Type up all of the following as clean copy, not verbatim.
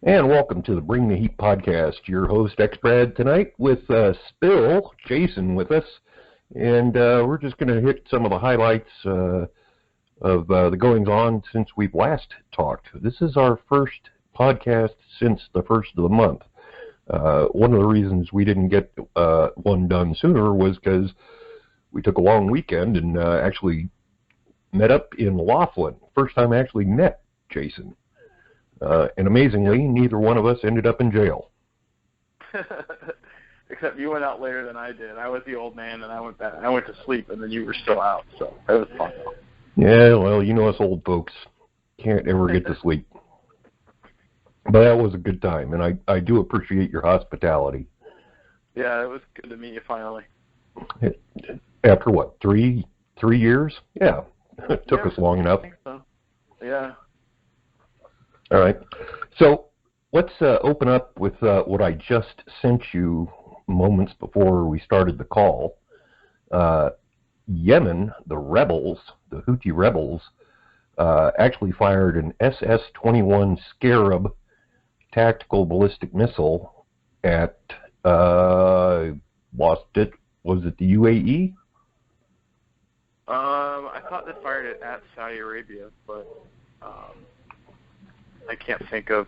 And welcome to the Bring the Heat podcast. Your host, XBrad, tonight with Spill, Jason with us. And we're just going to hit some of the highlights of the goings-on since we've last talked. This is our first podcast since the first of the month. One of the reasons we didn't get one done sooner was because we took a long weekend and actually met up in Laughlin. First time I actually met Jason. And amazingly, neither one of us ended up in jail. Except you went out later than I did. I was the old man, and I went back. I went to sleep, and then you were still out. So it was fun. Yeah, well, you know us old folks can't ever get to sleep. But that was a good time, and I do appreciate your hospitality. Yeah, it was good to meet you finally. After what, three years? Yeah, it took us long enough. I think so. Yeah. All right. So let's open up with what I just sent you moments before we started the call. Yemen, the rebels, the Houthi rebels, actually fired an SS-21 Scarab tactical ballistic missile at, lost it, was it the UAE? I thought they fired it at Saudi Arabia, but I can't think of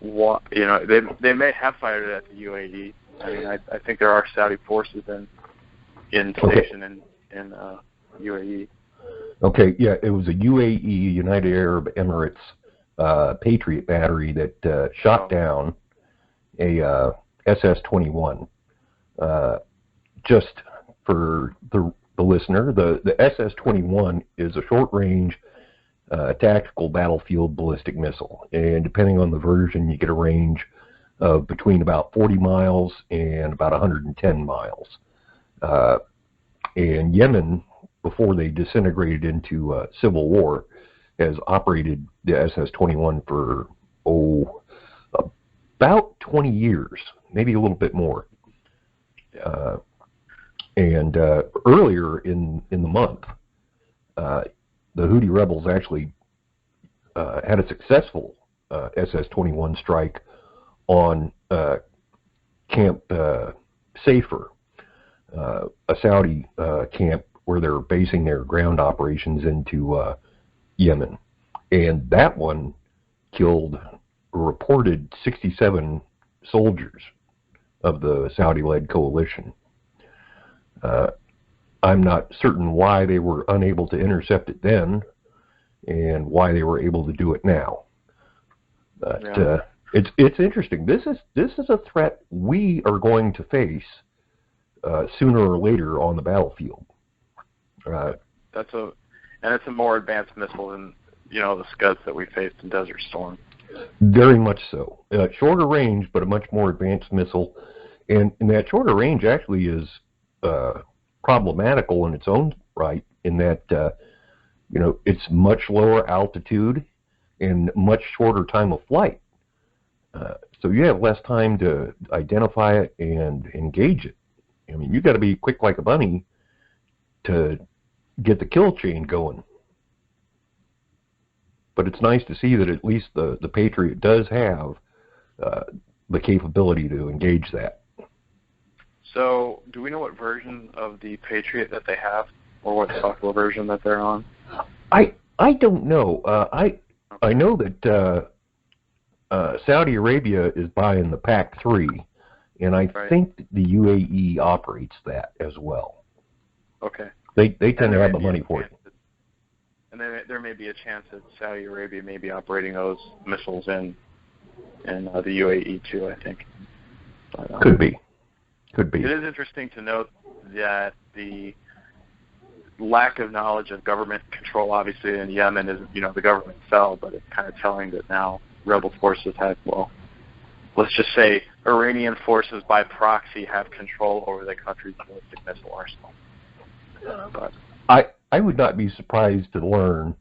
what, they may have fired it at the UAE. I mean, I think there are Saudi forces in station in UAE. Okay, yeah, it was a UAE, United Arab Emirates, Patriot battery that shot down a SS-21. Just for the listener, the SS-21 is a short-range tactical battlefield ballistic missile, and depending on the version, you get a range of between about 40 miles and about 110 miles. And Yemen, before they disintegrated into civil war, has operated the SS-21 for about 20 years, maybe a little bit more. And earlier in the month, the Houthi rebels actually had a successful SS-21 strike on Camp Safer, a Saudi camp where they're basing their ground operations into Yemen. And that one killed a reported 67 soldiers of the Saudi-led coalition. I'm not certain why they were unable to intercept it then and why they were able to do it now. But it's interesting. This is a threat we are going to face sooner or later on the battlefield. It's a more advanced missile than the Scuds that we faced in Desert Storm. Very much so. Shorter range, but a much more advanced missile, and that shorter range actually is problematical in its own right, in that it's much lower altitude and much shorter time of flight. So you have less time to identify it and engage it. I mean, you got to be quick like a bunny to get the kill chain going. But it's nice to see that at least the Patriot does have the capability to engage that. So, do we know what version of the Patriot that they have, or what software version that they're on? I don't know. I know that Saudi Arabia is buying the PAC-3, and I think the UAE operates that as well. Okay. They tend to have the money for it. And there may be a chance that Saudi Arabia may be operating those missiles in the UAE too, I think. But, Could be. It is interesting to note that the lack of knowledge of government control, obviously, in Yemen is, the government fell, but it's kind of telling that now rebel forces have, let's just say Iranian forces by proxy have control over the country's ballistic missile arsenal. But I would not be surprised to learn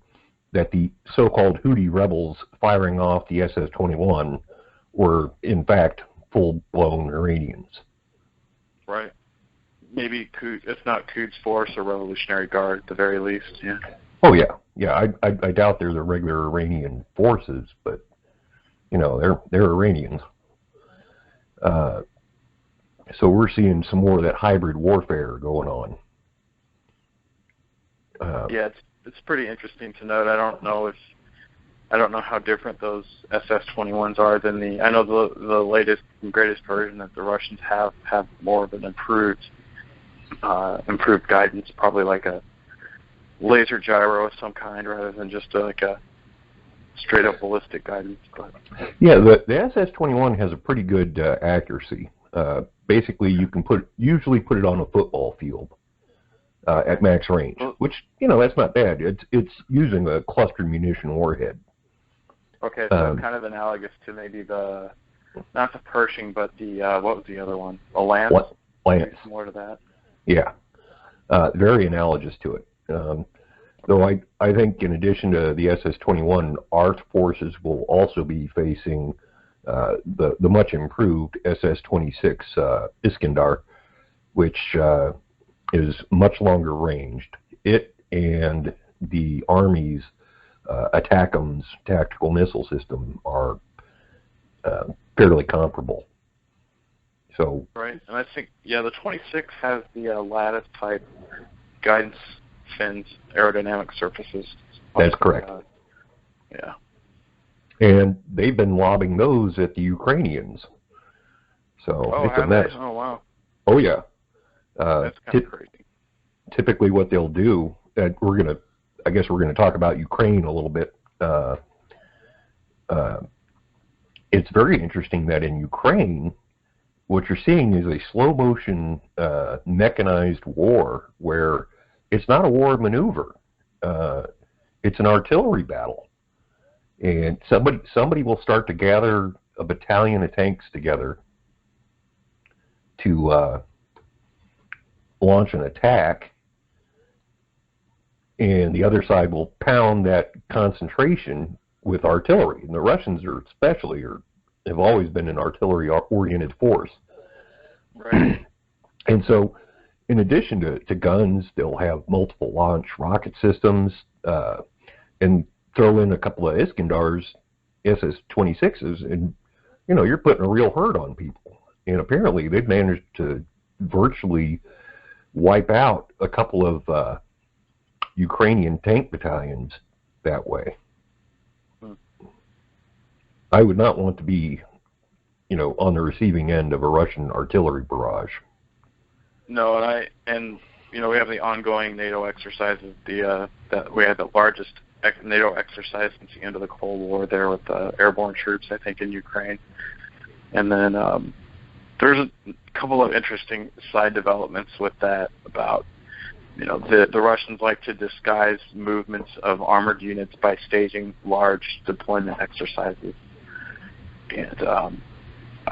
that the so-called Houthi rebels firing off the SS-21 were, in fact, full-blown Iranians. Right. Maybe it's not Quds Force or Revolutionary Guard at the very least. Yeah. Oh yeah. I doubt they're the regular Iranian forces, but they're Iranians. So we're seeing some more of that hybrid warfare going on. Yeah, it's pretty interesting to note. I don't know how different those SS-21s are than I know the latest and greatest version that the Russians have more of an improved guidance, probably like a laser gyro of some kind rather than just like a straight up ballistic guidance. But yeah, the SS-21 has a pretty good accuracy. Basically, you can usually put it on a football field at max range, which that's not bad. It's using a cluster munition warhead. Okay, so kind of analogous to maybe not the Pershing, but the what was the other one? A Lance. Lance. More to that. Yeah, very analogous to it. Though I think in addition to the SS-21, our forces will also be facing the much improved SS-26 Iskandar, which is much longer ranged. It and the Army's ATACMS tactical missile system are fairly comparable. So right, and I think the 26 has the lattice type guidance fins, aerodynamic surfaces. That's correct. Yeah. And they've been lobbing those at the Ukrainians. So it's a mess. Oh, wow. Oh, yeah. That's kind of crazy. Typically what they'll do, I guess we're going to talk about Ukraine a little bit. It's very interesting that in Ukraine, what you're seeing is a slow motion mechanized war where it's not a war of maneuver. It's an artillery battle. And somebody will start to gather a battalion of tanks together to launch an attack, and the other side will pound that concentration with artillery. And the Russians have always been an artillery-oriented force. Right. And so, in addition to guns, they'll have multiple launch rocket systems, and throw in a couple of Iskandars, SS-26s, and you're putting a real hurt on people. And apparently, they've managed to virtually wipe out a couple of Ukrainian tank battalions that way. I would not want to be, on the receiving end of a Russian artillery barrage. No, and we have the ongoing NATO exercises. That we had the largest NATO exercise since the end of the Cold War there with airborne troops, I think, in Ukraine. And then there's a couple of interesting side developments with that about, the Russians like to disguise movements of armored units by staging large deployment exercises. And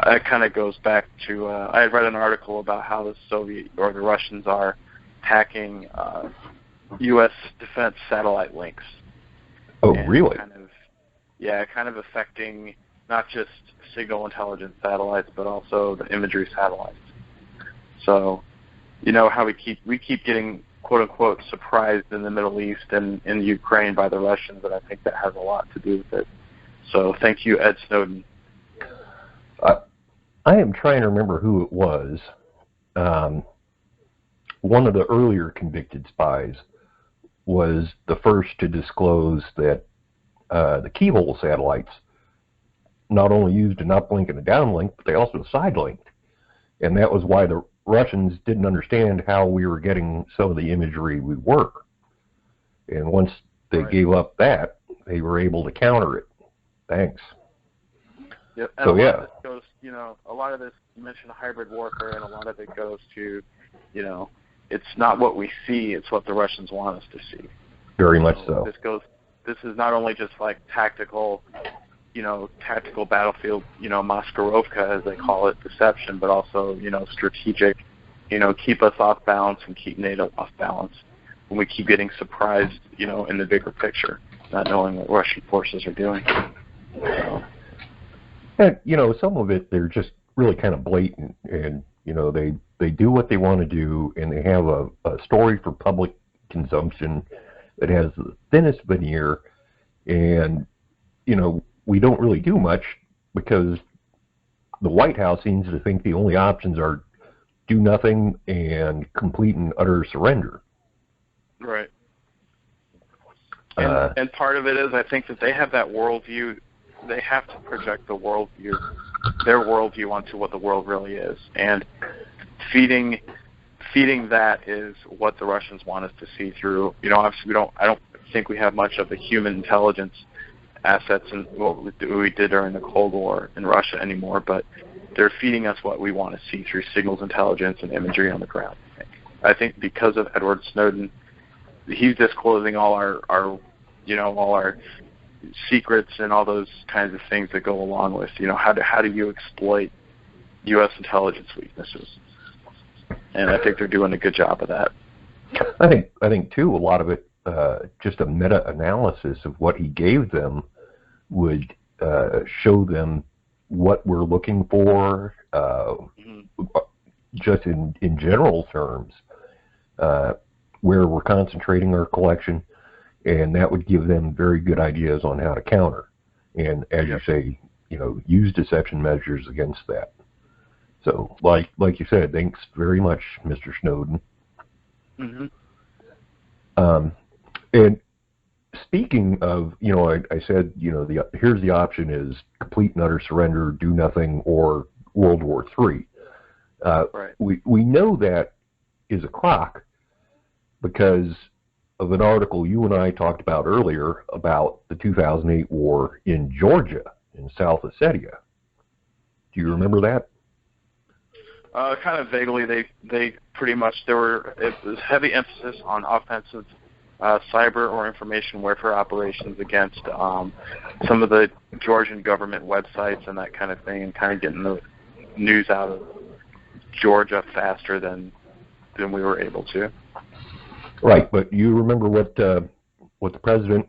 it kind of goes back to, I had read an article about how the Russians are hacking U.S. defense satellite links. Oh, really? Kind of affecting not just signal intelligence satellites, but also the imagery satellites. So, how we keep getting quote unquote surprised in the Middle East and in Ukraine by the Russians, and I think that has a lot to do with it. So, thank you, Ed Snowden. I am trying to remember who it was. One of the earlier convicted spies was the first to disclose that the keyhole satellites not only used an uplink and a downlink, but they also side-linked. And that was why the Russians didn't understand how we were getting some of the imagery we were. And once they gave up that, they were able to counter it. Thanks. Yep. And a lot of this, you mentioned hybrid warfare, and a lot of it goes to, it's not what we see, it's what the Russians want us to see. Very much so. This is not only just like tactical battlefield, Maskirovka, as they call it, deception, but also, strategic, keep us off balance and keep NATO off balance. When we keep getting surprised, in the bigger picture, not knowing what Russian forces are doing. So. And, some of it, they're just really kind of blatant, and, they do what they want to do, and they have a story for public consumption that has the thinnest veneer, and, we don't really do much because the White House seems to think the only options are do nothing and complete and utter surrender. Right. And part of it is, I think that they have that worldview. They have to project the worldview, their worldview, onto what the world really is, and feeding that is what the Russians want us to see through. Obviously, I don't think we have much of the human intelligence assets and what we did during the Cold War in Russia anymore, but they're feeding us what we want to see through signals intelligence and imagery on the ground. I think because of Edward Snowden, he's disclosing all our secrets and all those kinds of things that go along with, how do you exploit U.S. intelligence weaknesses? And I think they're doing a good job of that. I think too, a lot of it, just a meta-analysis of what he gave them would show them what we're looking for, just in general terms, where we're concentrating our collection, and that would give them very good ideas on how to counter. And as you say, use deception measures against that. So, like you said, thanks very much, Mr. Snowden. Mm-hmm. And speaking of, I said, here's the option is complete and utter surrender, do nothing, or World War III. Right. We know that is a crock because of an article you and I talked about earlier about the 2008 war in Georgia, in South Ossetia. Do you remember that? Kind of vaguely. They pretty much, it was heavy emphasis on offensive cyber or information warfare operations against some of the Georgian government websites and that kind of thing, and kind of getting the news out of Georgia faster than we were able to. Right, but you remember what the president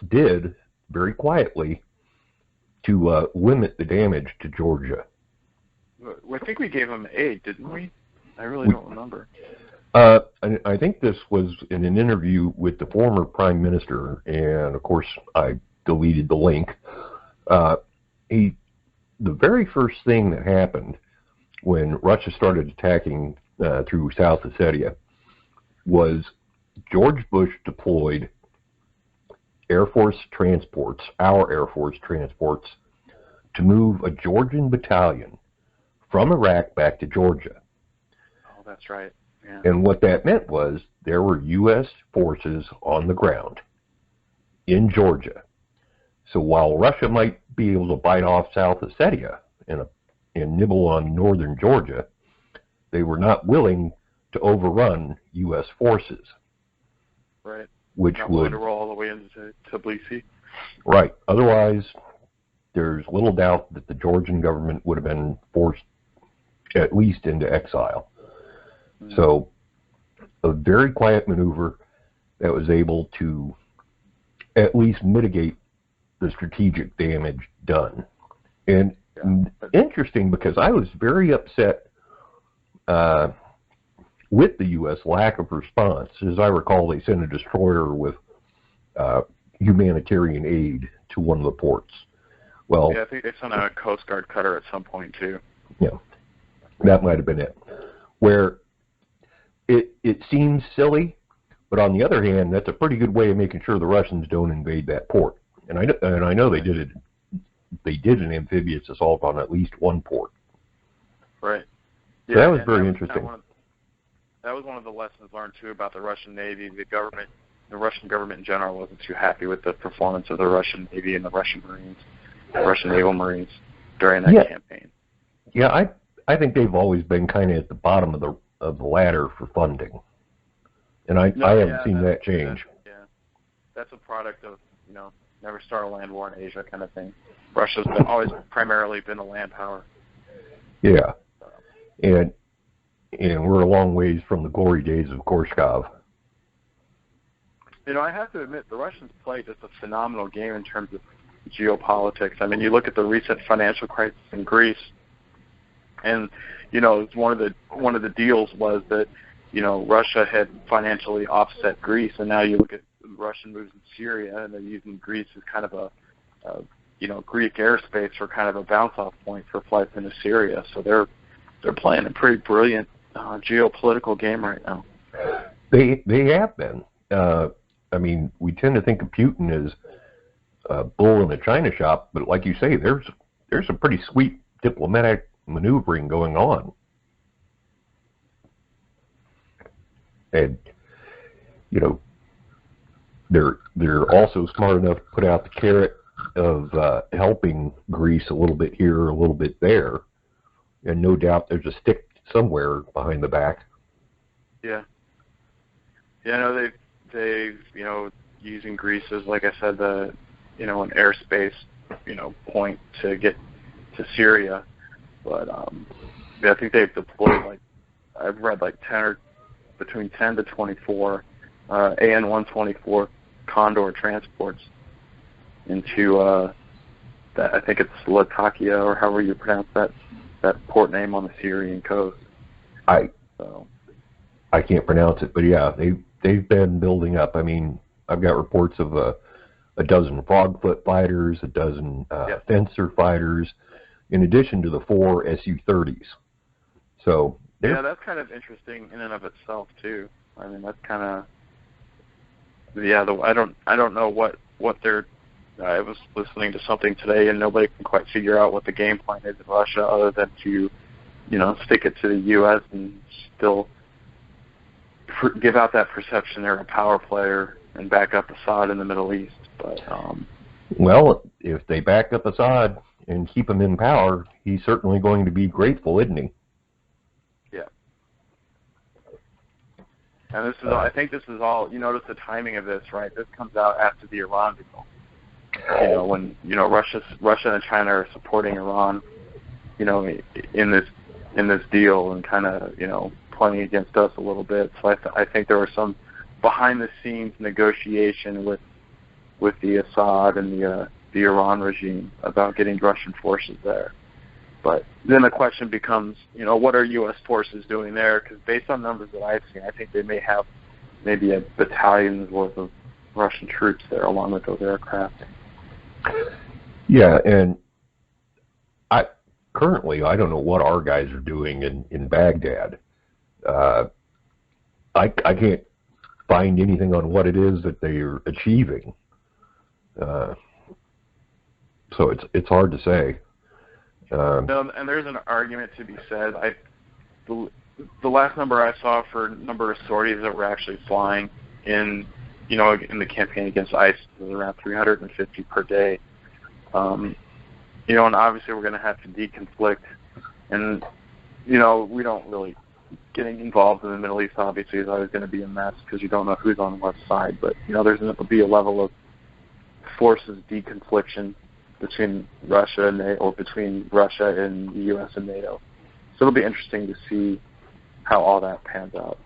did very quietly to limit the damage to Georgia. I think we gave him aid, didn't we? I really don't remember. I think this was in an interview with the former prime minister, and of course I deleted the link. The very first thing that happened when Russia started attacking through South Ossetia was George Bush deployed Air Force transports, our Air Force transports, to move a Georgian battalion from Iraq back to Georgia. Oh, that's right. Yeah. And what that meant was there were U.S. forces on the ground in Georgia. So while Russia might be able to bite off South Ossetia and nibble on northern Georgia, they were not willing to overrun U.S. forces. Right. Which not would to roll all the way into Tbilisi. Right. Otherwise, there's little doubt that the Georgian government would have been forced at least into exile. Mm-hmm. So, a very quiet maneuver that was able to at least mitigate the strategic damage done. And interesting, because I was very upset with the U.S. lack of response. As I recall, they sent a destroyer with humanitarian aid to one of the ports. Well, yeah, I think they sent a Coast Guard cutter at some point, too. Yeah, that might have been it. Where it seems silly, but on the other hand, that's a pretty good way of making sure the Russians don't invade that port. And I know they did it. They did an amphibious assault on at least one port. Right. So that was very interesting. That was one of the lessons learned too about the Russian Navy. The Russian government in general wasn't too happy with the performance of the Russian Navy and the Russian Marines, the Russian naval Marines during that campaign. Yeah, I think they've always been kind of at the bottom of the ladder for funding, and I haven't seen that change. That's a product of never start a land war in Asia kind of thing. Russia's always primarily been a land power. Yeah, and we're a long ways from the glory days of Korshkov. I have to admit, the Russians play just a phenomenal game in terms of geopolitics. I mean, you look at the recent financial crisis in Greece, and one of the deals was that Russia had financially offset Greece, and now you look at Russian moves in Syria, and they're using Greece as kind of Greek airspace for kind of a bounce-off point for flights into Syria. So they're playing a pretty brilliant geopolitical game right now. They have been. I mean, we tend to think of Putin as a bull in a china shop, but like you say, there's some pretty sweet diplomatic maneuvering going on. And they're also smart enough to put out the carrot of helping Greece a little bit here, a little bit there, and no doubt there's a stick somewhere behind the back. Yeah. Yeah, no, they've using Greece as, like I said, an airspace point to get to Syria, but I think they've deployed I've read between 10 to 24 AN-124 Condor transports into that, I think it's Latakia, or however you pronounce that port name on the Syrian coast. I can't pronounce it, but yeah, they've been building up. I mean, I've got reports of a dozen Frogfoot fighters, a dozen Fencer fighters, in addition to the 4 Su-30s. So yeah, that's kind of interesting in and of itself too. I mean, that's kind of I don't know what they're. I was listening to something today, and nobody can quite figure out what the game plan is in Russia, other than to stick it to the U.S. and still give out that perception they're a power player and back up Assad in the Middle East. But well, if they back up Assad and keep him in power, he's certainly going to be grateful, isn't he? Yeah. And this is I think this is all. You notice the timing of this, right? This comes out after the Iran deal. When Russia and China are supporting Iran, in this deal, and kind of playing against us a little bit. So I think there was some behind the scenes negotiation with the Assad and the Iran regime about getting Russian forces there. But then the question becomes, what are U.S. forces doing there? Because based on numbers that I've seen, I think they may have maybe a battalion's worth of Russian troops there, along with those aircraft. Yeah, and currently I don't know what our guys are doing in Baghdad. I can't find anything on what it is that they're achieving. So it's hard to say. No, and there's an argument to be said. The last number I saw for number of sorties that were actually flying in the campaign against ISIS was around 350 per day. And obviously we're going to have to deconflict, and we don't really getting involved in the Middle East. Obviously, is always going to be a mess because you don't know who's on what side. But there's going to be a level of forces deconfliction between Russia and between Russia and the U.S. and NATO. So it'll be interesting to see how all that pans out.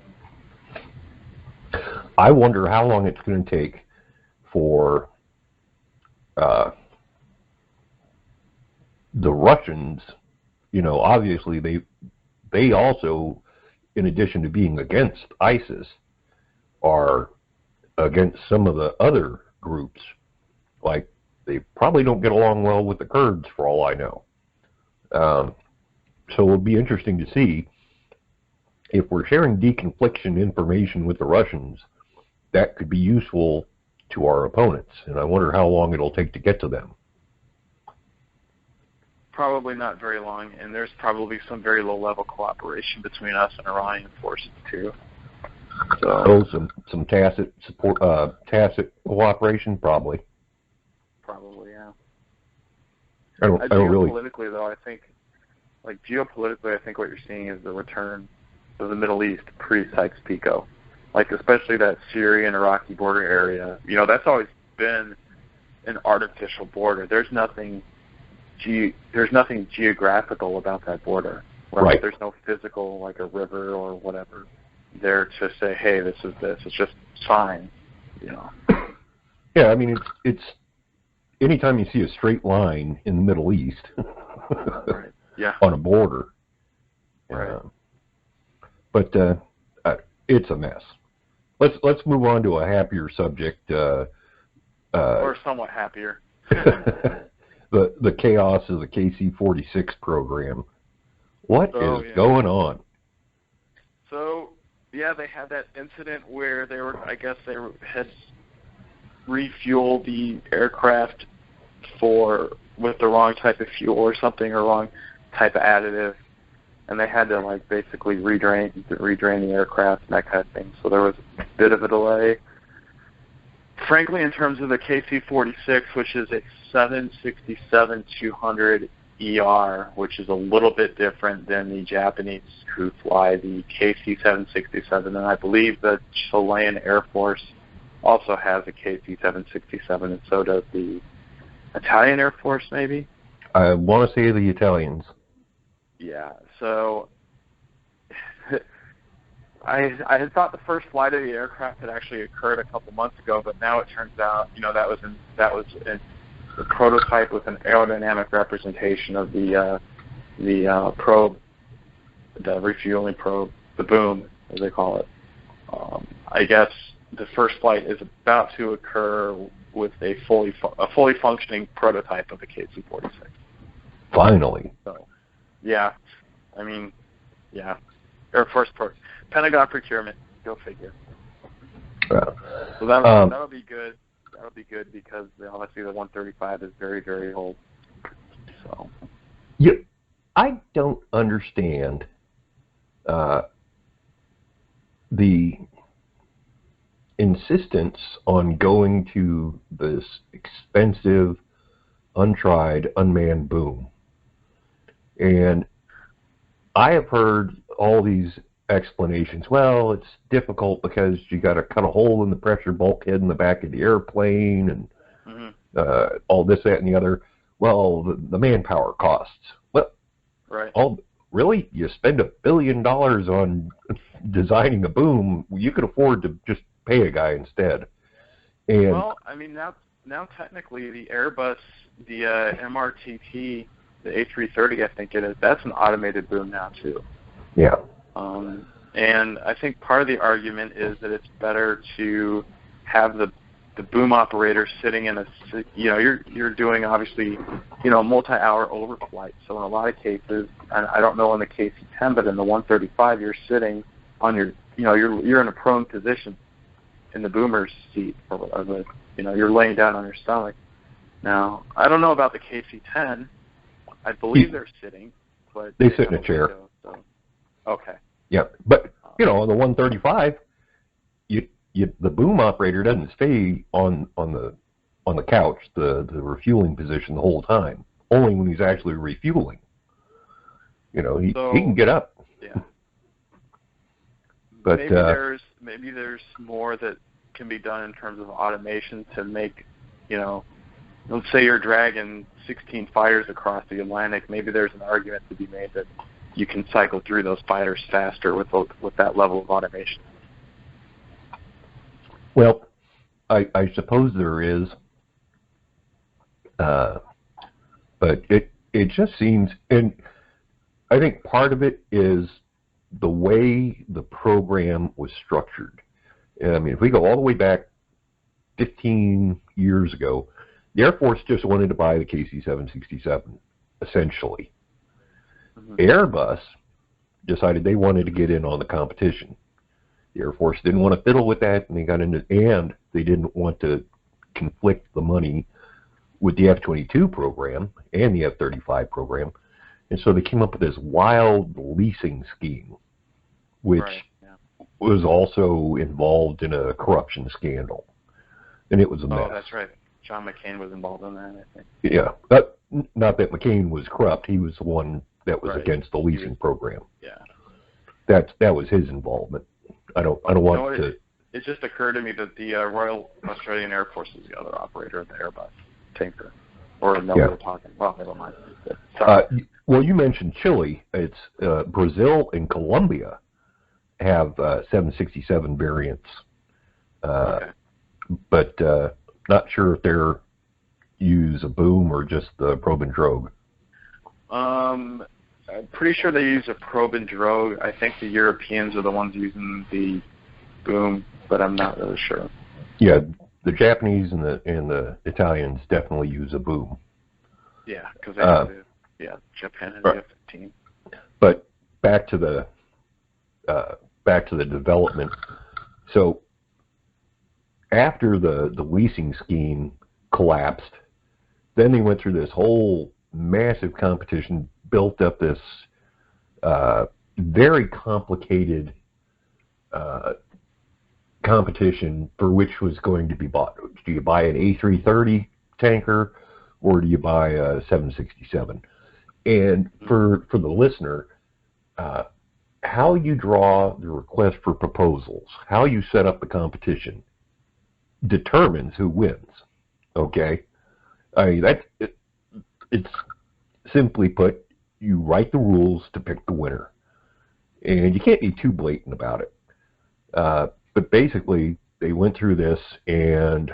I wonder how long it's going to take for the Russians. Obviously they also, in addition to being against ISIS, are against some of the other groups. Like, they probably don't get along well with the Kurds, for all I know. So it'll be interesting to see if we're sharing deconfliction information with the Russians. That could be useful to our opponents, and I wonder how long it'll take to get to them. Probably not very long, and there's probably some very low-level cooperation between us and Iranian forces too. So some tacit support, tacit cooperation, probably. Probably, yeah. I don't really. Geopolitically, though, I think what you're seeing is the return of the Middle East pre-Sykes-Picot. Especially that Syrian Iraqi border area. That's always been an artificial border. There's nothing geographical about that border. Right. There's no physical, like a river or whatever, there to say, hey, this is this. It's just signs, Yeah, I mean, it's anytime you see a straight line in the Middle East, right. Yeah, on a border, right. But it's a mess. Let's move on to a happier subject. Or somewhat happier. the chaos of the KC-46 program. What is going on? So, yeah, they had that incident where had refueled the aircraft with the wrong type of fuel or something, or wrong type of additive, and they had to basically redrain the aircraft and that kind of thing. So there was a bit of a delay. Frankly, in terms of the KC-46, which is a 767-200 ER, which is a little bit different than the Japanese who fly the KC-767, and I believe the Chilean Air Force also has a KC-767, and so does the Italian Air Force, maybe? I want to say the Italians. Yeah, so I had thought the first flight of the aircraft had actually occurred a couple months ago, but now it turns out, that was a prototype with an aerodynamic representation of the probe, the refueling probe, the boom, as they call it. I guess the first flight is about to occur with a fully functioning prototype of the KC-46. Finally. So, yeah, Air Force Pentagon procurement. Go figure. So that'll be good. That'll be good because obviously the 135 is very, very old. So. Yeah, I don't understand the insistence on going to this expensive, untried, unmanned boom. And I have heard all these explanations. Well, it's difficult because you got to cut a hole in the pressure bulkhead in the back of the airplane, and all this, that, and the other. Well, the manpower costs. Well, right. Really? You spend $1 billion on designing a boom, you could afford to just pay a guy instead. And well, now technically the Airbus, the MRTT, the A330, I think it is, that's an automated boom now too. Yeah. And I think part of the argument is that it's better to have the boom operator sitting in you're doing obviously, multi-hour overflight. So in a lot of cases, and I don't know in the KC-10, but in the 135, you're sitting on you're in a prone position in the boomer's seat, or whatever. You're laying down on your stomach. Now, I don't know about the KC-10. I believe they're sitting, but they sit in a chair. So. Okay. Yeah, but on the 135, the boom operator doesn't stay on the couch, the refueling position the whole time. Only when he's actually refueling. He can get up. Yeah. But maybe there's more that can be done in terms of automation to make, let's say you're dragging 16 fighters across the Atlantic. Maybe there's an argument to be made that you can cycle through those fighters faster with that level of automation. Well, I suppose there is, but it just seems, and I think part of it is the way the program was structured. If we go all the way back 15 years ago, the Air Force just wanted to buy the KC-767, essentially. Mm-hmm. Airbus decided they wanted to get in on the competition. The Air Force didn't want to fiddle with that, and they didn't want to conflict the money with the F-22 program and the F-35 program, and so they came up with this wild leasing scheme, which was also involved in a corruption scandal, and it was a mess. Oh, that's right. John McCain was involved in that, I think. Yeah, but not that McCain was corrupt. He was the one that was against the leasing program. Yeah, that was his involvement. I don't want to. It just occurred to me that the Royal Australian Air Force is the other operator of the Airbus tanker. Or no, we're talking. Well, never mind. Well, you mentioned Chile. It's Brazil and Colombia have 767 variants, but not sure if they're use a boom or just the probe and drogue. I'm pretty sure they use a probe and drogue. I think the Europeans are the ones using the boom, but I'm not really sure. Yeah, the Japanese and the Italians definitely use a boom. Yeah, because they have Japan and the F-15. But back to the development. So after the leasing scheme collapsed, then they went through this whole massive competition, built up this very complicated competition for which was going to be bought. Do you buy an A330 tanker or do you buy a 767? And for the listener, how you draw the request for proposals, how you set up the competition, determines who wins. Okay, I mean it's simply put, you write the rules to pick the winner, and you can't be too blatant about it. But basically, they went through this, and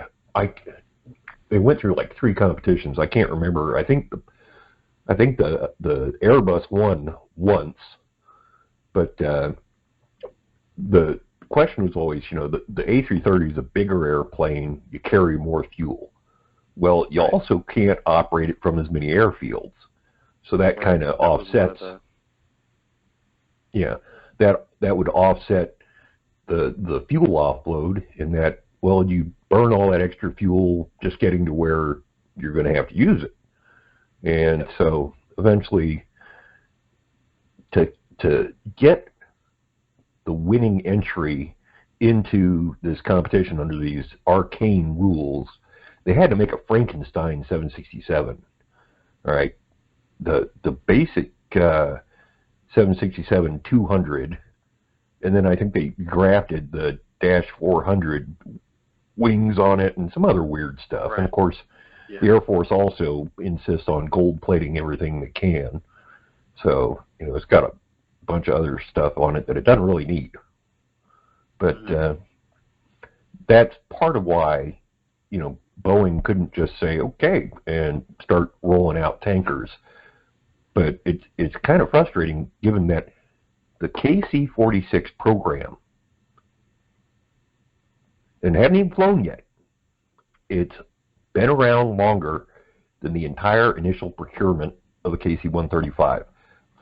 they went through like 3 competitions. I can't remember. I think the Airbus won once, but the question was always, the A330 is a bigger airplane. You carry more fuel. Well, you also can't operate it from as many airfields, so that kind of offsets. Yeah, that would offset the fuel offload in that. Well, you burn all that extra fuel just getting to where you're going to have to use it, and so eventually, to get the winning entry into this competition under these arcane rules, they had to make a Frankenstein 767. All right, the basic 767-200, and then I think they grafted the Dash 400 wings on it and some other weird stuff. Right. And of course, the Air Force also insists on gold plating everything they can. So, it's got a bunch of other stuff on it that it doesn't really need. But that's part of why, Boeing couldn't just say, okay, and start rolling out tankers. But it's kind of frustrating given that the KC-46 program, and hadn't even flown yet, it's been around longer than the entire initial procurement of the KC-135.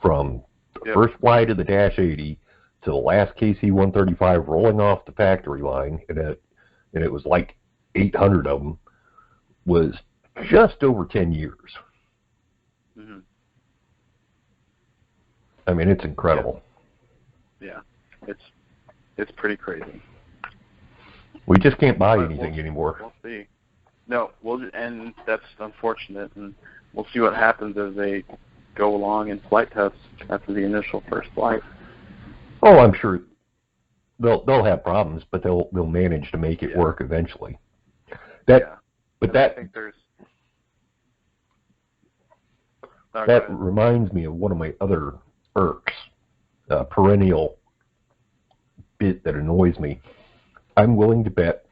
From the first flight of the Dash 80 to the last KC-135 rolling off the factory line, and it was like 800 of them, was just over 10 years. Mm-hmm. I mean, it's incredible. Yeah, it's pretty crazy. We just can't buy anything anymore. We'll see. No, and that's unfortunate, and we'll see what happens as they go along in flight tests after the initial first flight. Oh, I'm sure they'll have problems, but they'll manage to make it work eventually. I think there's. That reminds me of one of my other irks, a perennial bit that annoys me. I'm willing to bet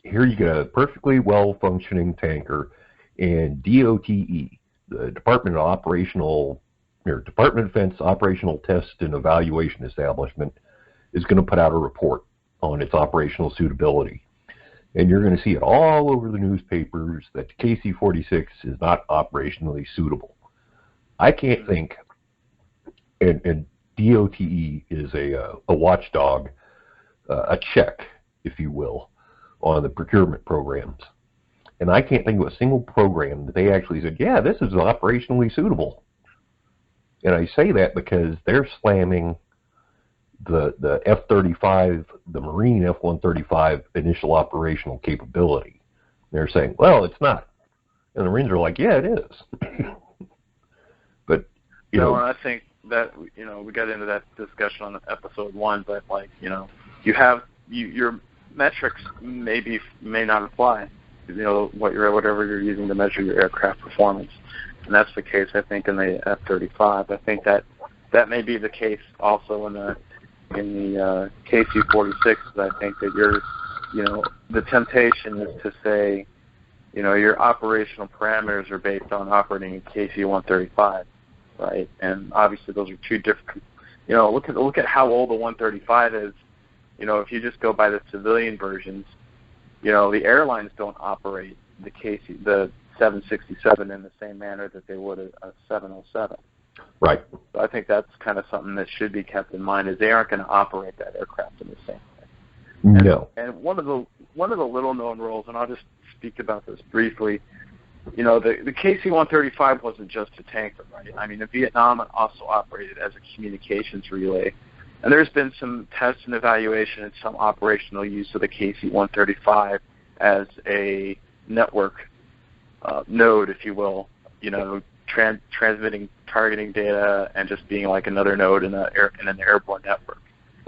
here you get a perfectly well-functioning tanker, and DOTE, the Department of Defense Operational Test and Evaluation Establishment, is going to put out a report on its operational suitability. And you're going to see it all over the newspapers that the KC-46 is not operationally suitable. I can't think, and DOTE is a watchdog, a check, if you will, on the procurement programs. And I can't think of a single program that they actually said, yeah, this is operationally suitable. And I say that because they're slamming the F-35, the Marine F-135 initial operational capability. They're saying, well, it's not. And the Marines are like, yeah, it is. But, I think that, we got into that discussion on episode 1, but you have, your metrics may not apply, whatever you're using to measure your aircraft performance. And that's the case, I think, in the F-35. I think that may be the case also in the KC-46. I think that the temptation is to say, your operational parameters are based on operating a KC-135, right? And obviously those are two different. Look at how old the 135 is. If you just go by the civilian versions, the airlines don't operate the 767 in the same manner that they would a 707. Right. So I think that's kind of something that should be kept in mind, is they aren't going to operate that aircraft in the same way. No. And one of the little known rules, and I'll just speak about this briefly. You know, the KC-135 wasn't just a tanker, right? I mean, in Vietnam, it also operated as a communications relay. And there's been some tests and evaluation and some operational use of the KC-135 as a network node, if you will, you know, transmitting targeting data and just being like another node in an airborne network.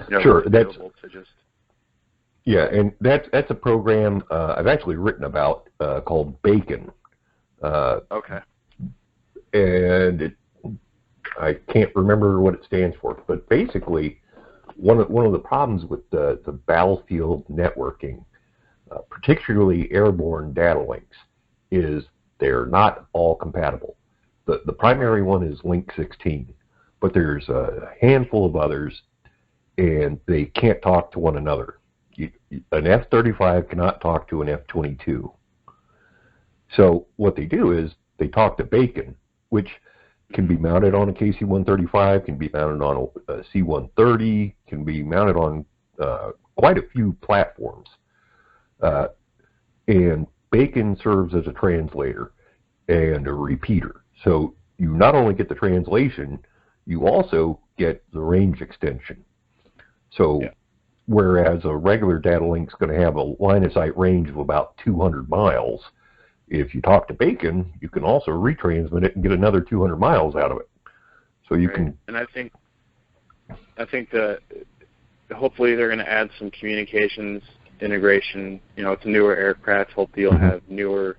You know, sure, that's to just yeah, and that's a program I've actually written about called Bacon. okay. And I can't remember what it stands for, but basically, one of the problems with the battlefield networking, particularly airborne data links, is they're not all compatible. The primary one is Link 16, but there's a handful of others, and they can't talk to one another. An F-35 cannot talk to an F-22. So what they do is they talk to Bacon, which can be mounted on a KC-135, can be mounted on a C-130, can be mounted on quite a few platforms. And Bacon serves as a translator and a repeater. So you not only get the translation, you also get the range extension. So whereas a regular data link is going to have a line of sight range of about 200 miles, if you talk to Bacon, you can also retransmit it and get another 200 miles out of it. So you can. And I think that hopefully they're going to add some communications integration. You know, it's a newer aircraft. Hopefully you'll have newer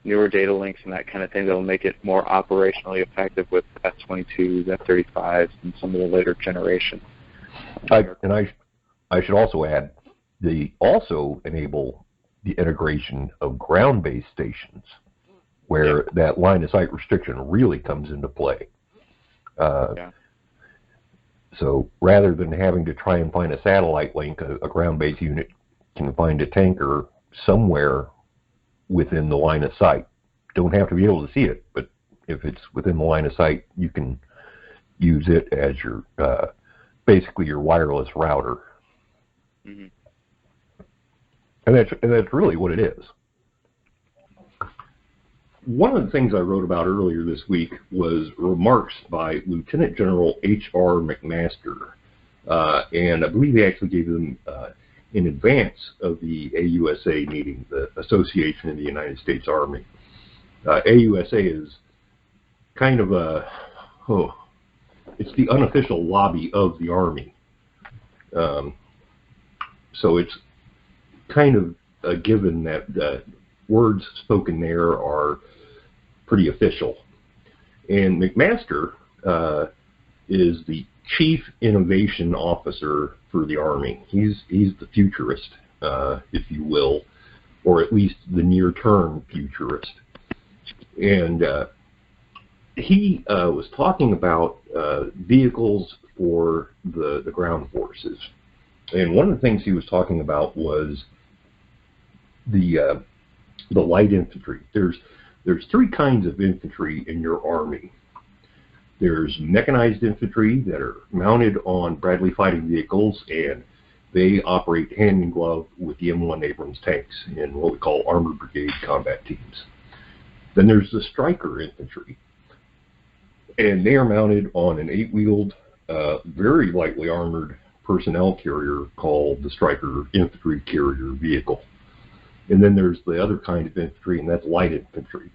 data links and that kind of thing that'll make it more operationally effective with F-22s, F-35s, and some of the later generation. I should also add, they also enable the integration of ground-based stations, where that line-of-sight restriction really comes into play. So rather than having to try and find a satellite link, a ground-based unit can find a tanker somewhere within the line of sight. Don't have to be able to see it, but if it's within the line of sight, you can use it as your basically your wireless router. Mm-hmm. And that's really what it is. One of the things I wrote about earlier this week was remarks by Lieutenant General H.R. McMaster, and I believe he actually gave them in advance of the AUSA meeting, the Association of the United States Army. AUSA is kind of it's the unofficial lobby of the Army. So it's kind of a given that the words spoken there are pretty official. And McMaster is the Chief Innovation Officer for the Army. He's the futurist, if you will, or at least the near-term futurist. And he was talking about vehicles for the ground forces. And one of the things he was talking about was the light infantry. There's three kinds of infantry in your Army. There's mechanized infantry that are mounted on Bradley fighting vehicles, and they operate hand in glove with the M1 Abrams tanks in what we call armored brigade combat teams. Then there's the Stryker infantry, and they are mounted on an 8-wheeled, very lightly armored personnel carrier called the Stryker infantry carrier vehicle. And then there's the other kind of infantry, and that's light infantry.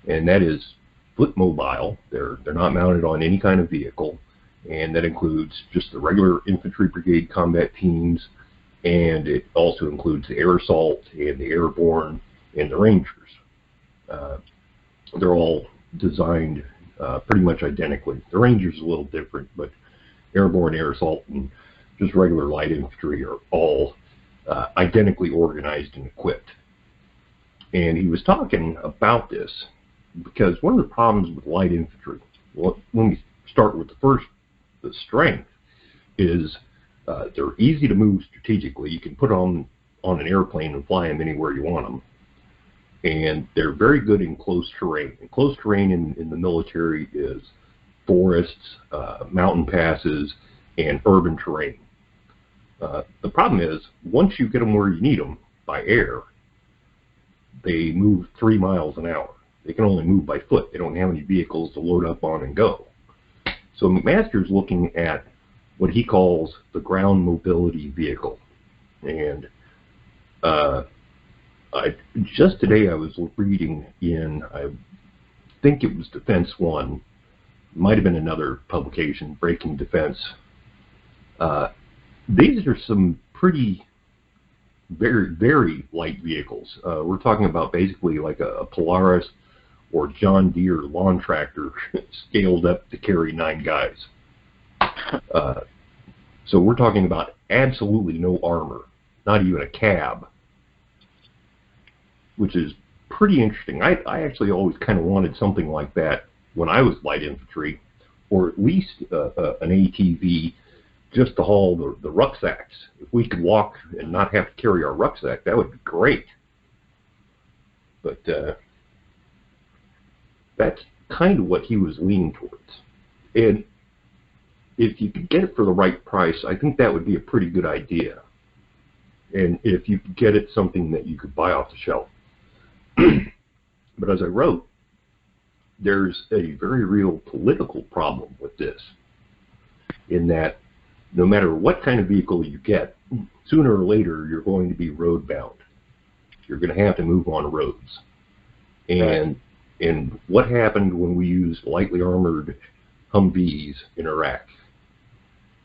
And that is foot mobile. They're not mounted on any kind of vehicle, and that includes just the regular infantry brigade combat teams, and it also includes the air assault and the airborne and the Rangers. They're all designed pretty much identically. The Rangers is a little different, but airborne, air assault, and just regular light infantry are all identically organized and equipped. And he was talking about this because one of the problems with light infantry, well, when we start with the strength, is they're easy to move strategically. You can put on an airplane and fly them anywhere you want them. and they're very good in close terrain. And close terrain in the military is forests, mountain passes, and urban terrain. The problem is, once you get them where you need them by air, they move 3 miles an hour. They can only move by foot. They don't have any vehicles to load up on and go. So McMaster's looking at what he calls the ground mobility vehicle. And just today I was reading in, I think it was Defense One, might have been another publication, Breaking Defense. These are some pretty very, very light vehicles. We're talking about basically like a Polaris or John Deere lawn tractor scaled up to carry 9 guys. So we're talking about absolutely no armor, not even a cab, which is pretty interesting. I actually always kind of wanted something like that when I was light infantry, or at least an ATV just to haul the rucksacks. If we could walk and not have to carry our rucksack, that would be great. But that's kind of what he was leaning towards. And if you could get it for the right price, I think that would be a pretty good idea. And if you could get it something that you could buy off the shelf. But as I wrote, there's a very real political problem with this, in that no matter what kind of vehicle you get, sooner or later you're going to be road bound. You're going to have to move on roads. And what happened when we used lightly armored Humvees in Iraq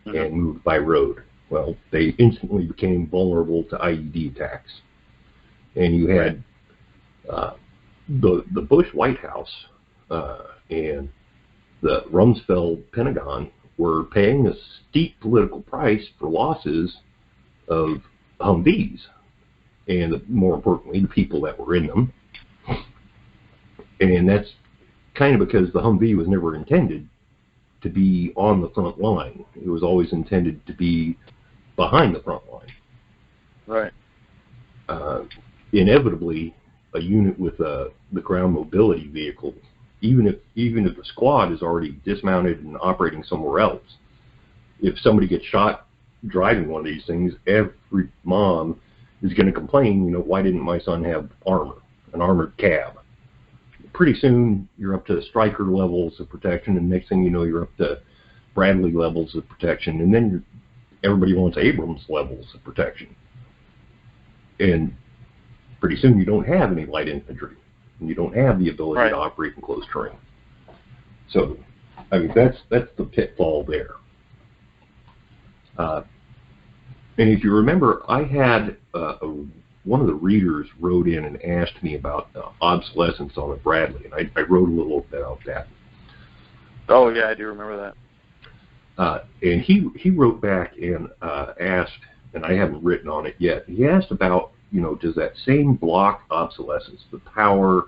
and moved by road? Well, they instantly became vulnerable to IED attacks. And you had the Bush White House and the Rumsfeld Pentagon were paying a steep political price for losses of Humvees, and more importantly, the people that were in them. And that's kind of because the Humvee was never intended to be on the front line. It was always intended to be behind the front line. Right. Inevitably, a unit with the ground mobility vehicle, even if the squad is already dismounted and operating somewhere else, if somebody gets shot driving one of these things, every mom is going to complain, why didn't my son have armor, an armored cab? Pretty soon you're up to Stryker levels of protection, and next thing you know you're up to Bradley levels of protection, and then everybody wants Abrams levels of protection. And pretty soon you don't have any light infantry, and you don't have the ability to operate in close terrain. So, I mean, that's the pitfall there. And if you remember, I had one of the readers wrote in and asked me about obsolescence on a Bradley, and I wrote a little bit about that. Oh yeah, I do remember that. And he wrote back and asked, and I haven't written on it yet. He asked about, does that same block obsolescence, the power,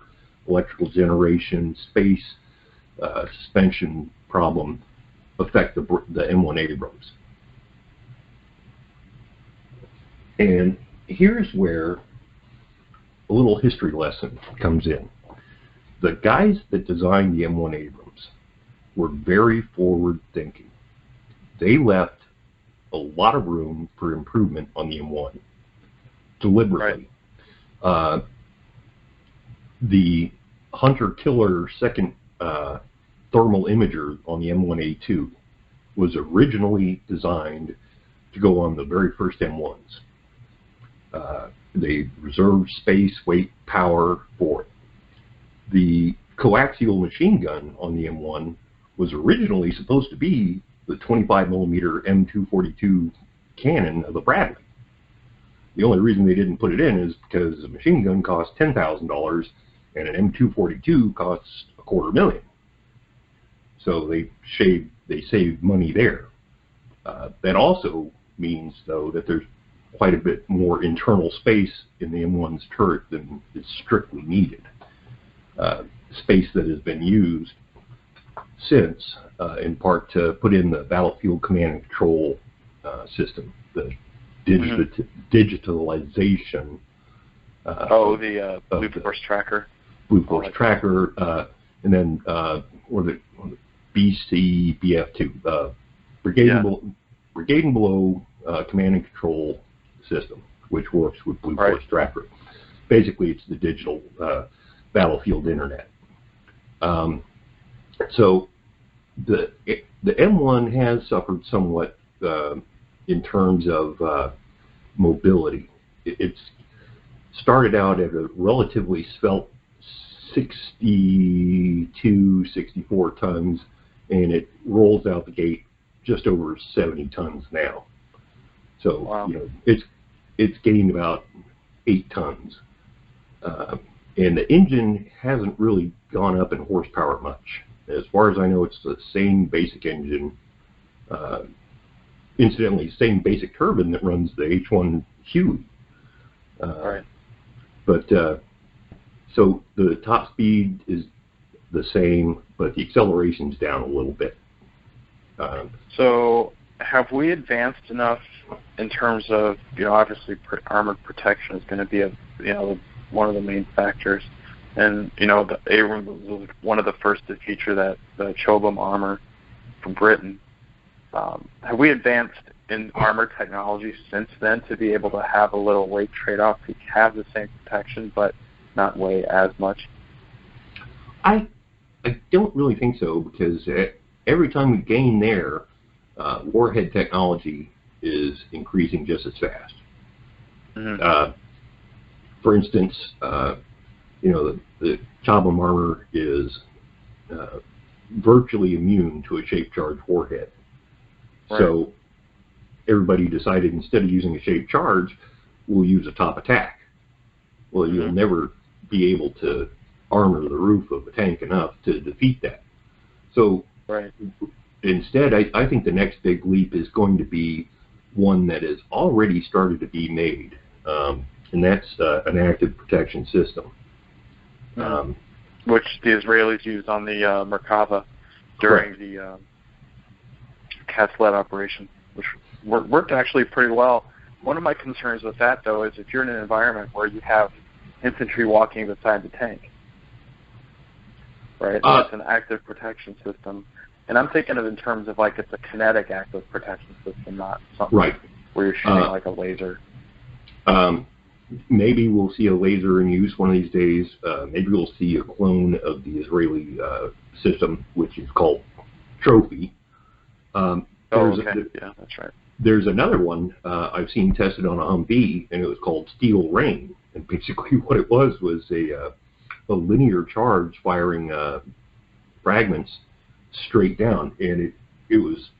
electrical generation, space, suspension problem, affect the M1 Abrams? And here's where a little history lesson comes in. The guys that designed the M1 Abrams were very forward-thinking. They left a lot of room for improvement on the M1, deliberately. Right. The hunter-killer second thermal imager on the M1A2 was originally designed to go on the very first M1s. They reserved space, weight, power for it. The coaxial machine gun on the M1 was originally supposed to be the 25mm M242 cannon of the Bradley. The only reason they didn't put it in is because the machine gun cost $10,000 and an M242 costs $250,000. So they saved money there. That also means, though, that there's quite a bit more internal space in the M1's turret than is strictly needed. Space that has been used since, in part, to put in the battlefield command and control system, the digitalization The Blue Force Tracker. Blue Force Tracker, and then what is it? BCBF2, Brigade and Below Command and Control System, which works with Blue Force Tracker. Basically, it's the digital battlefield internet. So the M1 has suffered somewhat in terms of mobility. It's started out at a relatively svelte 62, 64 tons, and it rolls out the gate just over 70 tons now. So it's gained about 8 tons, and the engine hasn't really gone up in horsepower much. As far as I know, it's the same basic engine. Incidentally, same basic turbine that runs the H1 Huey. But so the top speed is the same, but the acceleration's down a little bit. So have we advanced enough in terms of, obviously armored protection is going to be one of the main factors, and the Abrams was one of the first to feature the Chobham armor from Britain. Have we advanced in armor technology since then to be able to have a little weight trade-off to have the same protection but not weigh as much? I don't really think so, because every time we gain there, warhead technology is increasing just as fast. Mm-hmm. For instance, the Chobham armor is virtually immune to a shaped charge warhead. So everybody decided, instead of using a shaped charge, we'll use a top attack. Well, you'll never be able to armor the roof of a tank enough to defeat that. So instead, I think the next big leap is going to be one that has already started to be made, and that's an active protection system. Which the Israelis used on the Merkava during the Cat-Sled operation, which worked actually pretty well. One of my concerns with that, though, is if you're in an environment where you have infantry walking beside the tank, right? It's an active protection system. And I'm thinking of it in terms of it's a kinetic active protection system, not something where you're shooting like a laser. Maybe we'll see a laser in use one of these days. Maybe we'll see a clone of the Israeli system, which is called Trophy. Yeah, that's right. There's another one I've seen tested on a Humvee, and it was called Steel Rain. And basically what it was a linear charge firing fragments straight down, and it was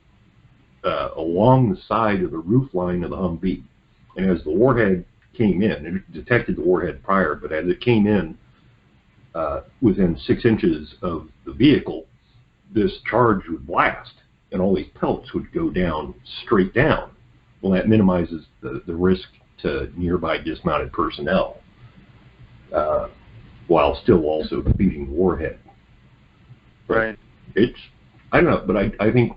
along the side of the roof line of the Humvee. And as the warhead came in, it detected the warhead prior, but as it came in within 6 inches of the vehicle, this charge would blast, and all these pellets would go down straight down. Well, that minimizes the risk to nearby dismounted personnel, while still also defeating the warhead. Right. I don't know, but I think,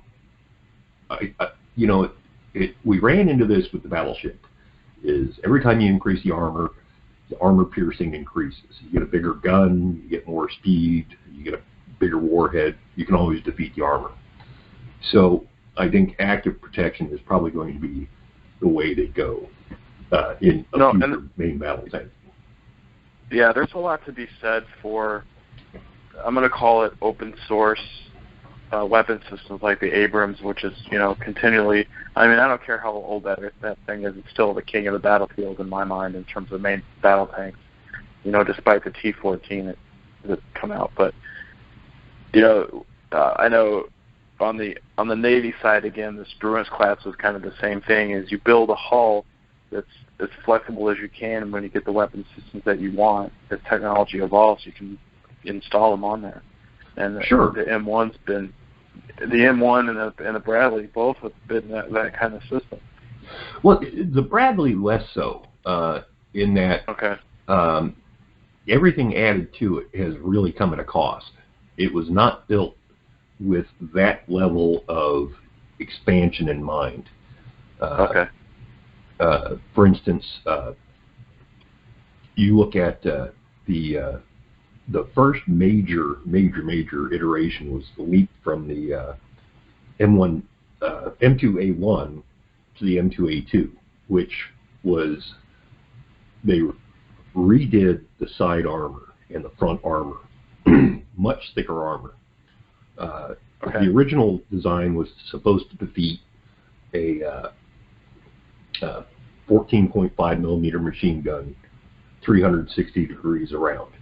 we ran into this with the battleship, is every time you increase the armor piercing increases. You get a bigger gun, you get more speed, you get a bigger warhead, you can always defeat the armor. So I think active protection is probably going to be the way they go in a future main battle tank. Yeah, there's a lot to be said for, I'm going to call it open source weapon systems like the Abrams, which is, continually, I don't care how old that thing is, it's still the king of the battlefield in my mind in terms of main battle tanks, despite the T-14 that come out. But, I know on the Navy side, again, the Spruance class was kind of the same thing, is you build a hull that's as flexible as you can, and when you get the weapon systems that you want, as technology evolves, you can install them on there. And the M1's been, the M1 and the Bradley both have been that kind of system. Well, the Bradley less so, in that everything added to it has really come at a cost. It was not built with that level of expansion in mind. For instance, you look at the first major iteration was the leap from the M2A1 to the M2A2, which was they redid the side armor and the front armor, much thicker armor. The original design was supposed to defeat a 14.5 millimeter machine gun 360 degrees around.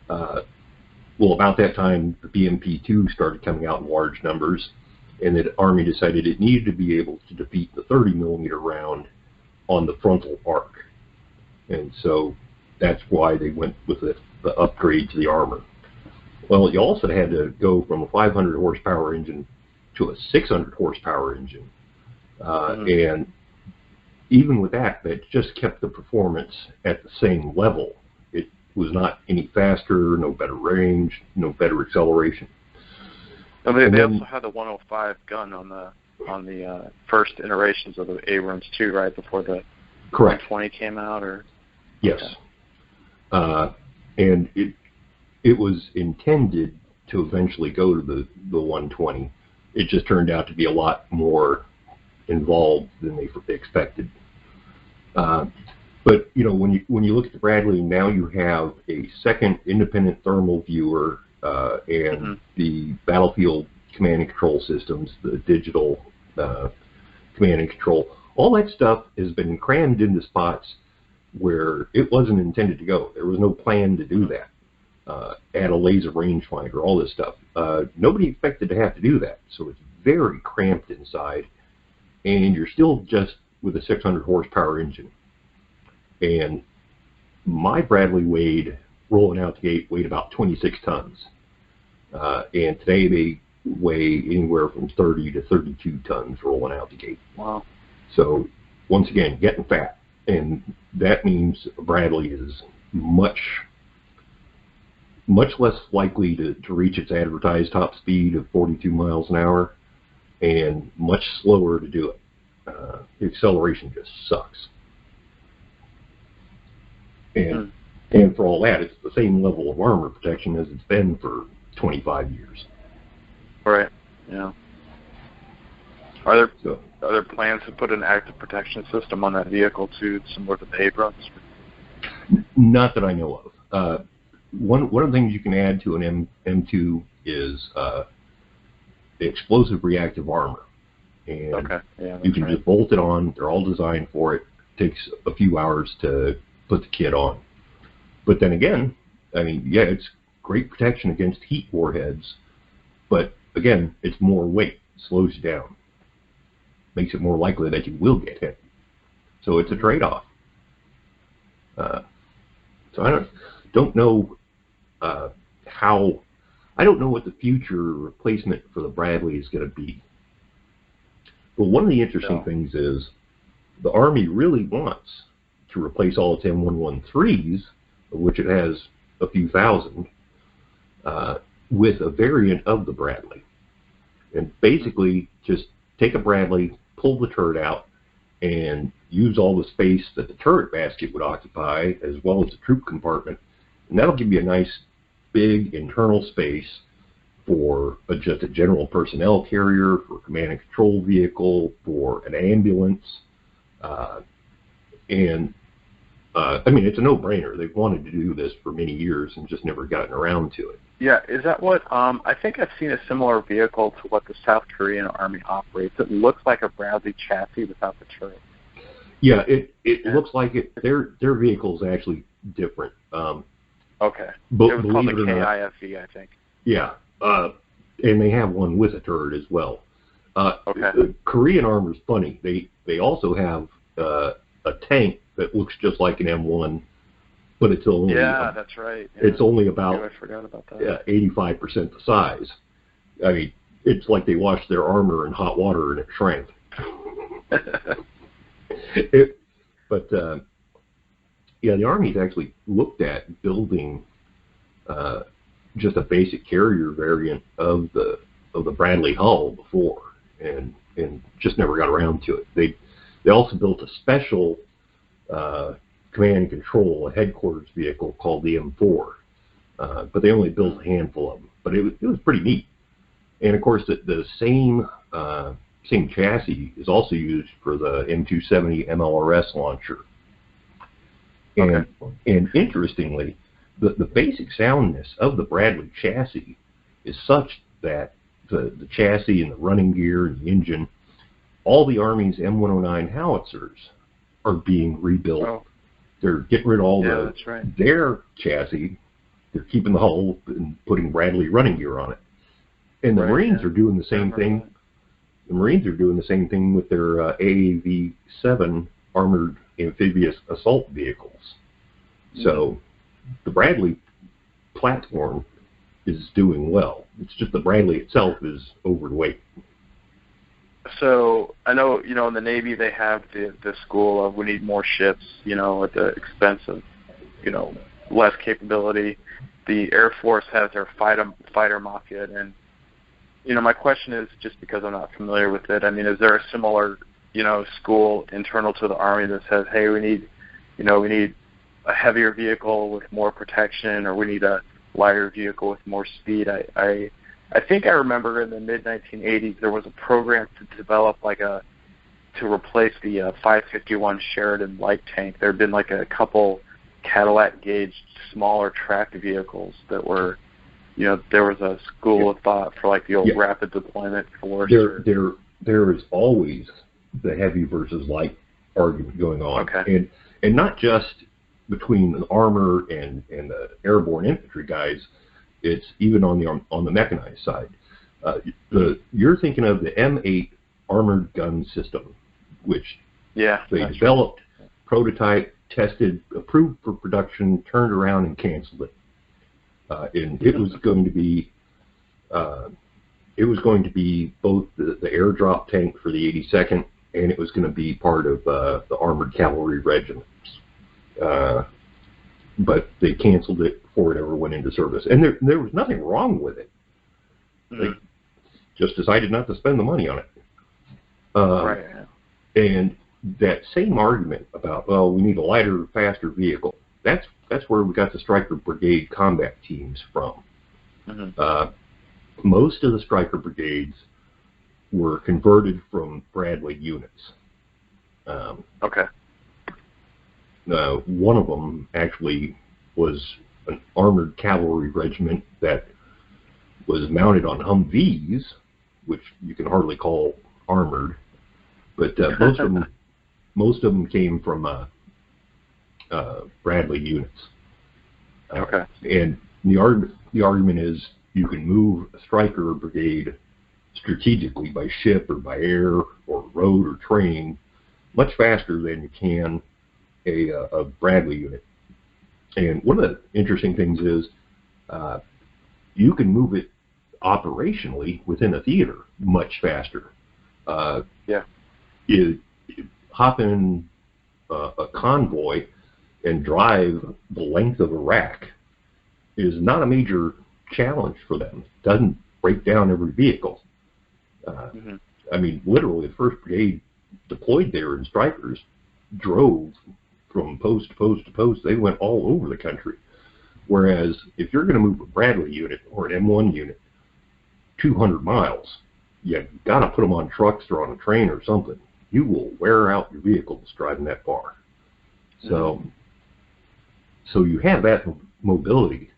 Well, about that time, the BMP-2 started coming out in large numbers, and the Army decided it needed to be able to defeat the 30 millimeter round on the frontal arc. And so that's why they went with the upgrade to the armor. Well, you also had to go from a 500 horsepower engine to a 600 horsepower engine. And even with that, that just kept the performance at the same level. It was not any faster, no better range, no better acceleration. And they also had the 105 gun on the first iterations of the Abrams too, right, before the 120 came out, or? Yes. And it was intended to eventually go to the 120. It just turned out to be a lot more involved than they expected. But you know, when you look at the Bradley, now you have a second independent thermal viewer and the battlefield command and control systems, the digital command and control. All that stuff has been crammed into spots where it wasn't intended to go. There was no plan to do that. Add a laser rangefinder, all this stuff. Nobody expected to have to do that, so it's very cramped inside, and you're still just with a 600 horsepower engine. And my Bradley rolling out the gate, weighed about 26 tons. And today they weigh anywhere from 30 to 32 tons rolling out the gate. Wow. So once again, getting fat. And that means Bradley is much less likely to reach its advertised top speed of 42 miles an hour, and much slower to do it. The acceleration just sucks. And for all that, it's the same level of armor protection as it's been for 25 years. Right, yeah. Are there plans to put an active protection system on that vehicle too, similar to the Abrams? Not that I know of. One of the things you can add to an M2 is the explosive reactive armor. And you can just bolt it on. They're all designed for it. It takes a few hours to put the kit on. But then again, I mean, yeah, it's great protection against heat warheads. But again, it's more weight. It slows you down. Makes it more likely that you will get hit. So it's a trade-off. So I don't know I don't know what the future replacement for the Bradley is going to be. But one of the interesting things is the Army really wants to replace all its M113s, of which it has a few thousand, with a variant of the Bradley. And basically just take a Bradley, pull the turret out, and use all the space that the turret basket would occupy, as well as the troop compartment. And that'll give you a nice big internal space for just a general personnel carrier, for a command and control vehicle, for an ambulance. I mean, it's a no-brainer. They've wanted to do this for many years and just never gotten around to it. Yeah, is that what, I think I've seen a similar vehicle to what the South Korean Army operates. It looks like a Bradley chassis without the turret. Yeah, it looks like it. Their vehicle is actually different. Okay. But it was called the KIFE, I think. Yeah, and they have one with a turret as well. The Korean armor is funny. They also have a tank that looks just like an M1, but it's only that's right. Yeah. It's only about I forgot about that. 85% the size. I mean, it's like they washed their armor in hot water and it shrank. The Army's actually looked at building just a basic carrier variant of the Bradley hull before, and just never got around to it. They also built a special command and control, a headquarters vehicle called the M4. But they only built a handful of them. But it was pretty neat. And of course, the same chassis is also used for the M270 MLRS launcher. And interestingly, the basic soundness of the Bradley chassis is such that the chassis and the running gear and the engine, all the Army's M109 howitzers are being rebuilt. Oh. They're getting rid of all that's right. their chassis. They're keeping the hull and putting Bradley running gear on it. And the Marines are doing the same thing. The Marines are doing the same thing with their AAV-7 armored amphibious assault vehicles. So the Bradley platform is doing well. It's just the Bradley itself is overweight. So I know, in the Navy they have the school of we need more ships, at the expense of, less capability. The Air Force has their fighter Mafia, and my question is, just because I'm not familiar with it, I mean, is there a similar, school internal to the Army that says, hey, we need a heavier vehicle with more protection, or we need a lighter vehicle with more speed? I think I remember in the mid-1980s there was a program to develop to replace the 551 Sheridan light tank. There had been a couple Cadillac gauged smaller tracked vehicles that were, there was a school of thought for the old rapid deployment force. There is always the heavy versus light argument going on, and not just between the armor and the airborne infantry guys. It's even on the mechanized side. You're thinking of the M8 armored gun system, which they developed, prototype, tested, approved for production, turned around and canceled it. And it was going to be both the airdrop tank for the 82nd, and it was going to be part of the armored cavalry regiments. But they canceled it before it ever went into service. And there was nothing wrong with it. They just decided not to spend the money on it. And that same argument about, we need a lighter, faster vehicle, that's where we got the Stryker Brigade combat teams from. Most of the Stryker Brigades were converted from Bradley units. One of them actually was an armored cavalry regiment that was mounted on Humvees, which you can hardly call armored, but most of them came from Bradley units. And the argument is you can move a Stryker brigade strategically by ship or by air or road or train much faster than you can a Bradley unit. And one of the interesting things is you can move it operationally within a theater much faster. You hop in a convoy and drive the length of Iraq is not a major challenge for them. It doesn't break down every vehicle. I mean, literally, the 1st Brigade deployed there in Strykers drove from post to post to post. They went all over the country. Whereas if you're going to move a Bradley unit or an M1 unit 200 miles, you got to put them on trucks or on a train or something. You will wear out your vehicles driving that far. So you have that mobility.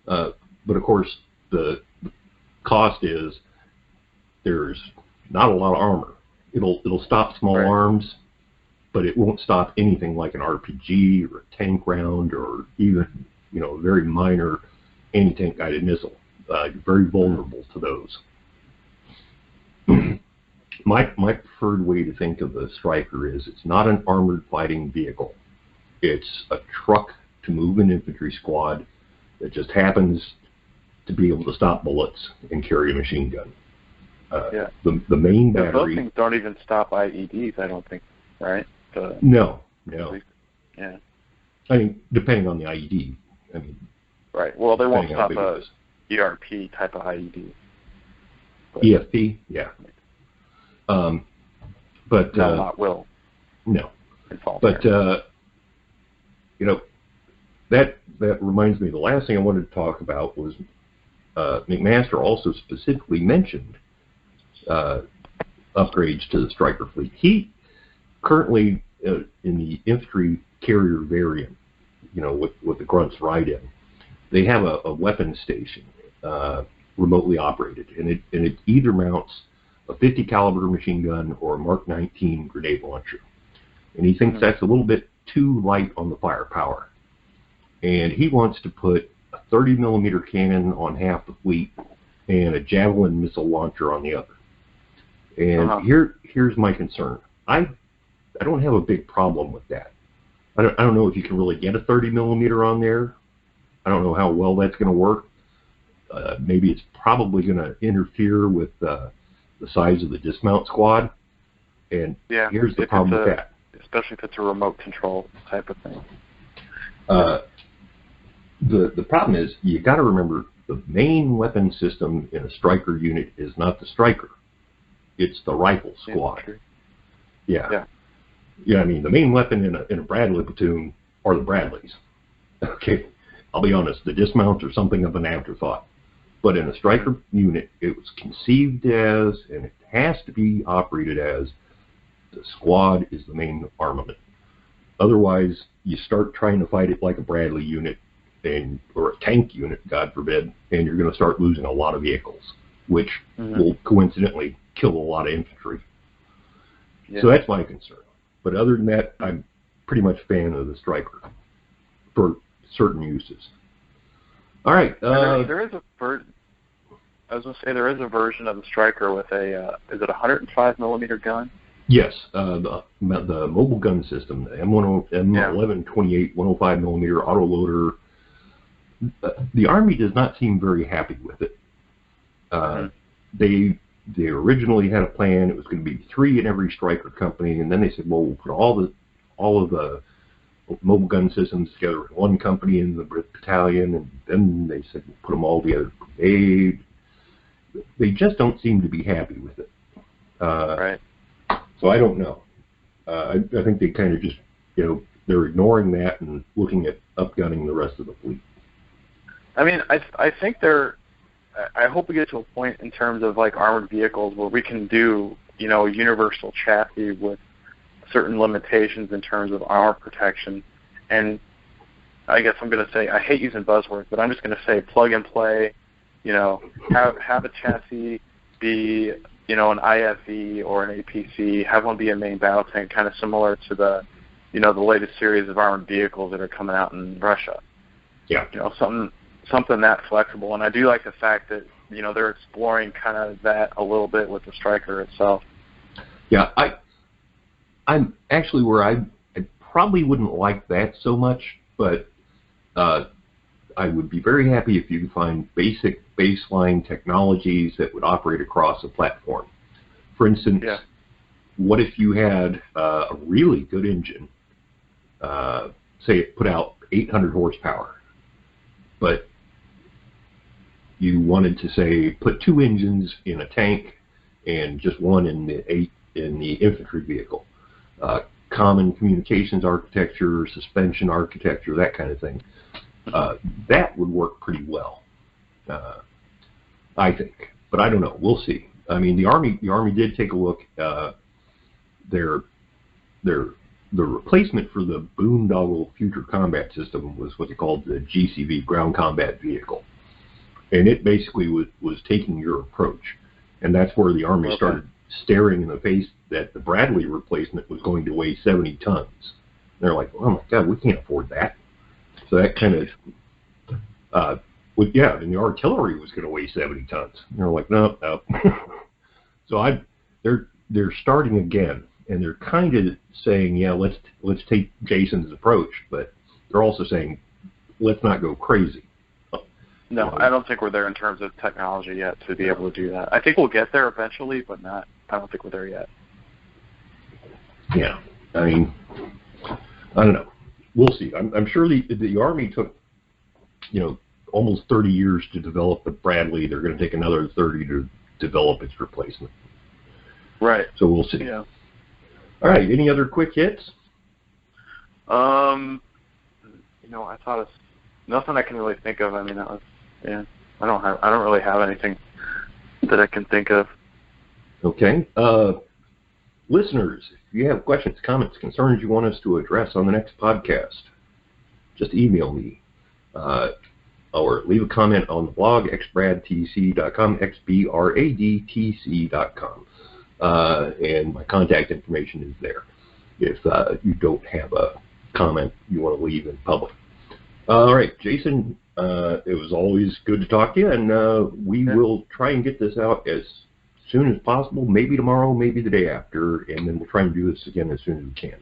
But of course, the cost is there's not a lot of armor. It'll stop small arms, but it won't stop anything like an RPG or a tank round or even a very minor anti-tank guided missile. You're very vulnerable to those. My preferred way to think of the Stryker is it's not an armored fighting vehicle. It's a truck to move an infantry squad that just happens to be able to stop bullets and carry a machine gun. The main battery... Those things don't even stop IEDs, I don't think, right? No. Yeah. I mean, depending on the IED. I mean, right. Well, they won't stop a ERP type of IED. But, EFP, yeah. But no, not will. No. But you know, that reminds me, the last thing I wanted to talk about was McMaster also specifically mentioned upgrades to the Striker fleet. He currently, in the infantry carrier variant, you know, with the grunts ride in, they have a weapons station, remotely operated, and it either mounts a 50 caliber machine gun or a Mark 19 grenade launcher. And he thinks that's a little bit too light on the firepower. And he wants to put a 30 millimeter cannon on half the fleet and a Javelin missile launcher on the other. And here's my concern. I don't have a big problem with that. I don't know if you can really get a 30 millimeter on there. I don't know how well that's going to work. Maybe it's probably going to interfere with the size of the dismount squad. And here's the problem with that. Especially if it's a remote control type of thing. The problem is, you got to remember, the main weapon system in a Striker unit is not the Striker. It's the rifle squad. Yeah. I mean, the main weapon in a Bradley platoon are the Bradleys. Okay, I'll be honest, the dismounts are something of an afterthought. But in a Striker unit, it was conceived as, and it has to be operated as, the squad is the main armament. Otherwise, you start trying to fight it like a Bradley unit, or a tank unit, God forbid, and you're going to start losing a lot of vehicles, which will coincidentally kill a lot of infantry. So that's my concern. But other than that, I'm pretty much a fan of the Striker for certain uses. All right. There is a I was going to say there is a version of the Striker with a is it a 105 millimeter gun? Yes, the mobile gun system, the M11 28 105 millimeter autoloader. The Army does not seem very happy with it. They originally had a plan. It was going to be 3 in every Striker company, and then they said, well, we'll put all of the mobile gun systems together in one company in the battalion, and then they said, we'll put them all together. They just don't seem to be happy with it. Right. So I don't know. I think they kind of just, they're ignoring that and looking at upgunning the rest of the fleet. I mean, I think I hope we get to a point in terms of like armored vehicles where we can do, a universal chassis with certain limitations in terms of armor protection. And I guess I'm going to say, I hate using buzzwords, but I'm just going to say plug and play, have a chassis be, an IFV or an APC, have one be a main battle tank, kind of similar to the latest series of armored vehicles that are coming out in Russia. Yeah. Something that flexible. And I do like the fact that, they're exploring kind of that a little bit with the Striker itself. Yeah, I'm actually where I probably wouldn't like that so much, but I would be very happy if you could find basic baseline technologies that would operate across a platform. For instance, what if you had a really good engine, say it put out 800 horsepower, but you wanted to say put 2 engines in a tank and just one in the infantry vehicle. Common communications architecture, suspension architecture, that kind of thing. That would work pretty well, I think. But I don't know. We'll see. I mean, the Army did take a look. The replacement for the Boondoggle Future Combat System was what they called the GCV, Ground Combat Vehicle. And it basically was taking your approach. And that's where the Army started staring in the face that the Bradley replacement was going to weigh 70 tons. And they're like, oh my God, we can't afford that. So that kind of, and the artillery was going to weigh 70 tons. And they're like, no. So they're starting again, and they're kind of saying, let's take Jason's approach, but they're also saying, let's not go crazy. No, I don't think we're there in terms of technology yet to be able to do that. I think we'll get there eventually, but I don't think we're there yet. Yeah, I mean, I don't know. We'll see. I'm sure the Army took, almost 30 years to develop the Bradley. They're going to take another 30 to develop its replacement. Right. So we'll see. Yeah. All right. Any other quick hits? I thought it's nothing I can really think of. I mean, that was, yeah. I don't really have anything that I can think of. Okay. Listeners, if you have questions, comments, concerns you want us to address on the next podcast, just email me or leave a comment on the blog, xbradtc.com, xbradtc.com. And my contact information is there if you don't have a comment you want to leave in public. All right, Jason, it was always good to talk to you, and we will try and get this out as soon as possible, maybe tomorrow, maybe the day after, and then we'll try and do this again as soon as we can.